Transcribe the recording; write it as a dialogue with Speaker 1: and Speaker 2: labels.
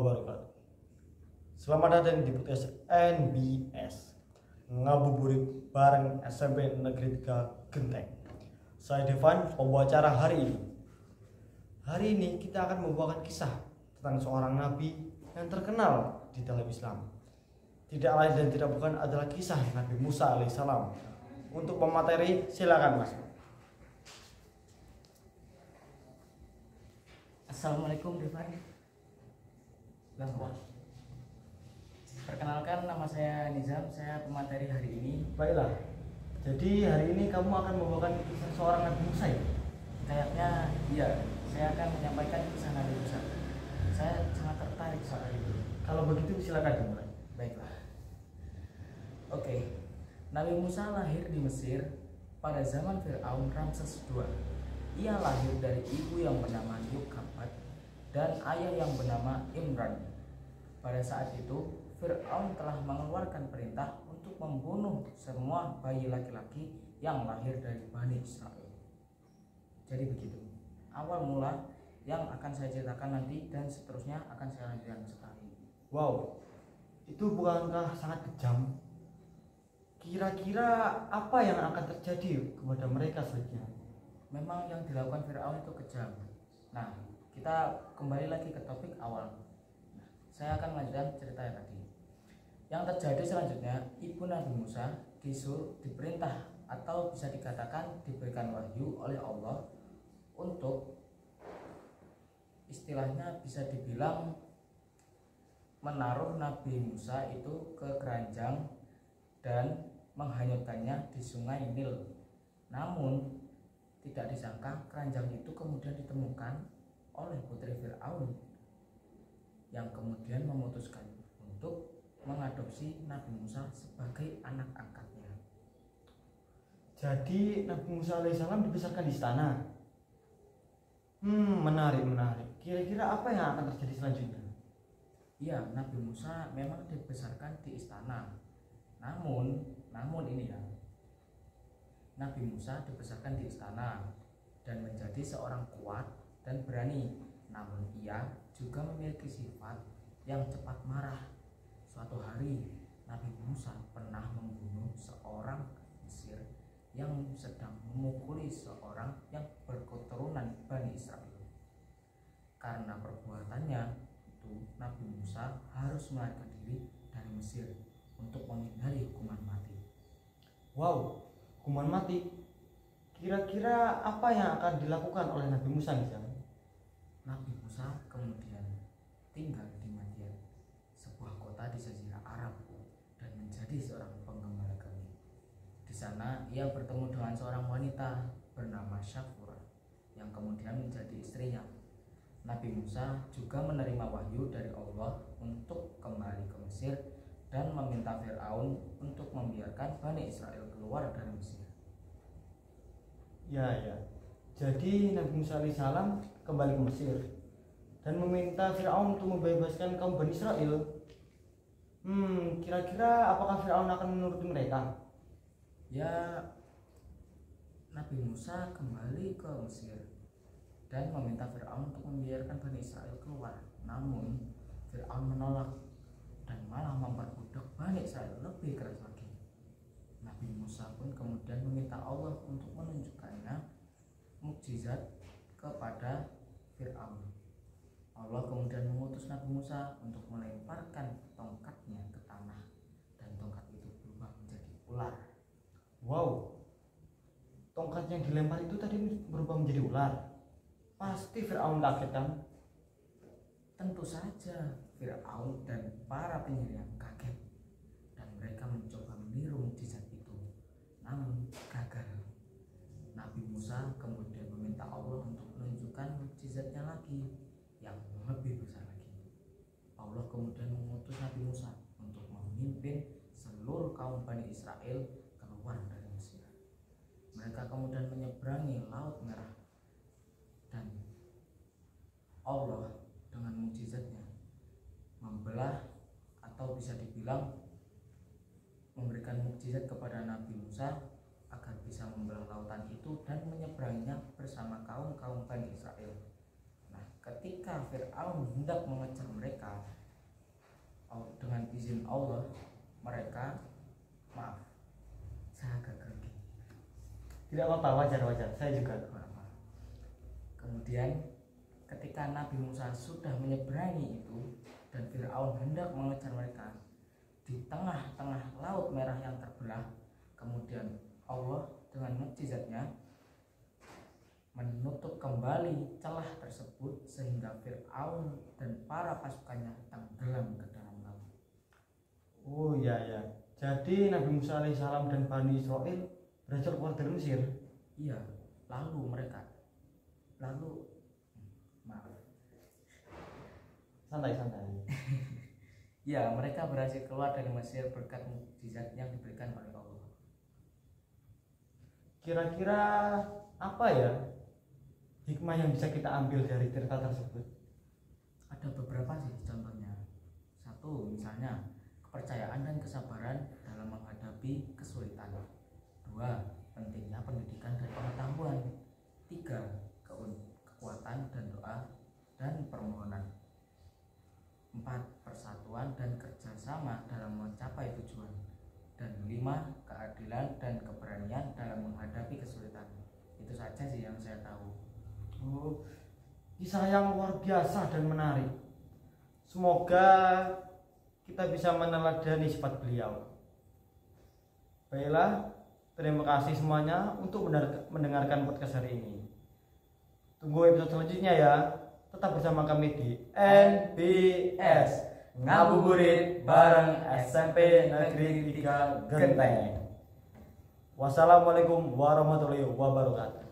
Speaker 1: wabarakatuh. Selamat datang di podcast NBS Ngabuburit bareng SMP Negeri 3 Genteng. Saya Devan, pembawa acara hari ini. Hari ini kita akan membawakan kisah tentang seorang nabi yang terkenal di dalam Islam. Tidak lain dan tidak bukan adalah kisah Nabi Musa alaihissalam. Untuk pemateri silakan Mas.
Speaker 2: Assalamualaikum Devan. Perkenalkan, nama saya Nizam, saya pemateri hari ini.
Speaker 1: Baiklah. Jadi hari ini kamu akan membawakan kisah seorang Nabi Musa ya?
Speaker 2: Kayaknya iya, saya akan menyampaikan kisah Nabi Musa. Saya sangat tertarik soal itu.
Speaker 1: Kalau begitu silakan dimulai.
Speaker 2: Baiklah. Oke. Nabi Musa lahir di Mesir pada zaman Fir'aun Ramses II. Ia lahir dari ibu yang bernama Yokabad dan ayah yang bernama Imran. Pada saat itu, Fir'aun telah mengeluarkan perintah untuk membunuh semua bayi laki-laki yang lahir dari Bani Israel. Jadi begitu awal mula yang akan saya ceritakan nanti, dan seterusnya akan saya lanjutkan setelah ini.
Speaker 1: Wow, itu bukankah sangat kejam? Kira-kira apa yang akan terjadi kepada mereka selanjutnya?
Speaker 2: Memang yang dilakukan Fir'aun itu kejam. Nah, kita kembali lagi ke topik awal. Nah, saya akan melanjutkan ceritanya tadi. Yang terjadi selanjutnya, ibu Nabi Musa diperintah atau bisa dikatakan diberikan wahyu oleh Allah untuk istilahnya bisa dibilang menaruh Nabi Musa itu ke keranjang dan menghanyutkannya di sungai Nil. Namun tidak disangka keranjang itu kemudian ditemukan oleh putri Fir'aun yang kemudian memutuskan untuk mengadopsi Nabi Musa sebagai anak angkatnya.
Speaker 1: Jadi Nabi Musa alaihissalam dibesarkan di istana. Menarik. Kira-kira apa yang akan terjadi selanjutnya?
Speaker 2: Iya, Nabi Musa memang dibesarkan di istana. Namun ini ya, Nabi Musa dibesarkan di istana dan menjadi seorang kuat dan berani. Namun ia juga memiliki sifat yang cepat marah. Suatu hari Nabi Musa pernah membunuh seorang Mesir yang sedang memukuli seorang yang berketurunan Bani Israel. Karena perbuatannya itu, Nabi Musa harus melarikan diri dari Mesir untuk menghindari hukuman mati.
Speaker 1: Wow, hukuman mati. Kira-kira apa yang akan dilakukan oleh Nabi Musa misalnya?
Speaker 2: Nabi Musa kemudian tinggal di Madian, sebuah kota di Jazirah Arab, dan menjadi seorang penggembala kambing. Di sana ia bertemu dengan seorang wanita bernama Syafura yang kemudian menjadi istrinya. Nabi Musa juga menerima wahyu dari Allah untuk kembali ke Mesir dan meminta Fir'aun untuk membiarkan Bani Israel keluar dari Mesir.
Speaker 1: Ya. Jadi Nabi Musa alaihissalam kembali ke Mesir dan meminta Fir'aun untuk membebaskan kaum Bani Israel. Kira-kira apakah Fir'aun akan menuruti mereka?
Speaker 2: Ya, Nabi Musa kembali ke Mesir dan meminta Fir'aun untuk membiarkan Bani Israel keluar. Namun Fir'aun menolak dan malah memperbudak Bani Israel lebih keras lagi. Nabi Musa pun kemudian meminta Allah untuk menunjukkannya mukjizat kepada Fir'aun. Allah kemudian mengutus Nabi Musa untuk melemparkan tongkatnya ke tanah, dan tongkat itu berubah menjadi ular.
Speaker 1: Wow, tongkat yang dilempar itu tadi berubah menjadi ular. Pasti Fir'aun kaget kan?
Speaker 2: Tentu saja Fir'aun dan para penyihirnya kaget, dan mereka mencoba meniru mukjizat itu, namun gagal. Nabi Musa kemudian meminta Allah untuk menunjukkan mukjizatnya lagi yang lebih besar lagi. Allah kemudian mengutus Nabi Musa untuk memimpin seluruh kaum Bani Israel keluar dari Mesir. Mereka kemudian menyeberangi Laut Merah, dan Allah dengan mukjizatnya membelah, atau bisa dibilang memberikan mukjizat kepada Nabi Musa agar bisa membelah lautan itu dan menyeberanginya bersama kaum Bani Israel. Nah, ketika Fir'aun hendak mengejar mereka, dengan izin Allah mereka, maaf, saya agak grogi.
Speaker 1: Tidak apa-apa, wajar, saya juga.
Speaker 2: Kemudian ketika Nabi Musa sudah menyeberangi itu dan Fir'aun hendak mengejar mereka di tengah-tengah laut merah yang terbelah, kemudian Allah dengan mukjizatnya menutup kembali celah tersebut sehingga Fir'aun dan para pasukannya tenggelam ke dalam laut.
Speaker 1: Oh iya ya. Jadi Nabi Musa alaihissalam dan Bani Israel berhasil keluar dari Mesir.
Speaker 2: Iya, lalu maaf.
Speaker 1: Santai.
Speaker 2: Ya, mereka berhasil keluar dari Mesir berkat mukjizat yang diberikan oleh Allah.
Speaker 1: Kira-kira apa ya hikmah yang bisa kita ambil dari cerita tersebut?
Speaker 2: Ada beberapa sih contohnya. Satu, misalnya kepercayaan dan kesabaran dalam menghadapi kesulitan. Dua, pentingnya pendidikan dan pengetahuan. Tiga, kekuatan dan doa dan permohonan. Empat, persatuan dan kerjasama dalam mencapai tujuan. Dan lima, keadilan dan keberanian dalam menghadapi kesulitan. Itu saja sih yang saya tahu.
Speaker 1: Oh, kisah yang luar biasa dan menarik. Semoga kita bisa meneladani sifat beliau. Baiklah, terima kasih semuanya untuk mendengarkan podcast hari ini. Tunggu episode selanjutnya ya. Tetap bersama kami di NBS Ngabuburit bareng SMP Negeri 3 Genteng. Wassalamualaikum warahmatullahi wabarakatuh.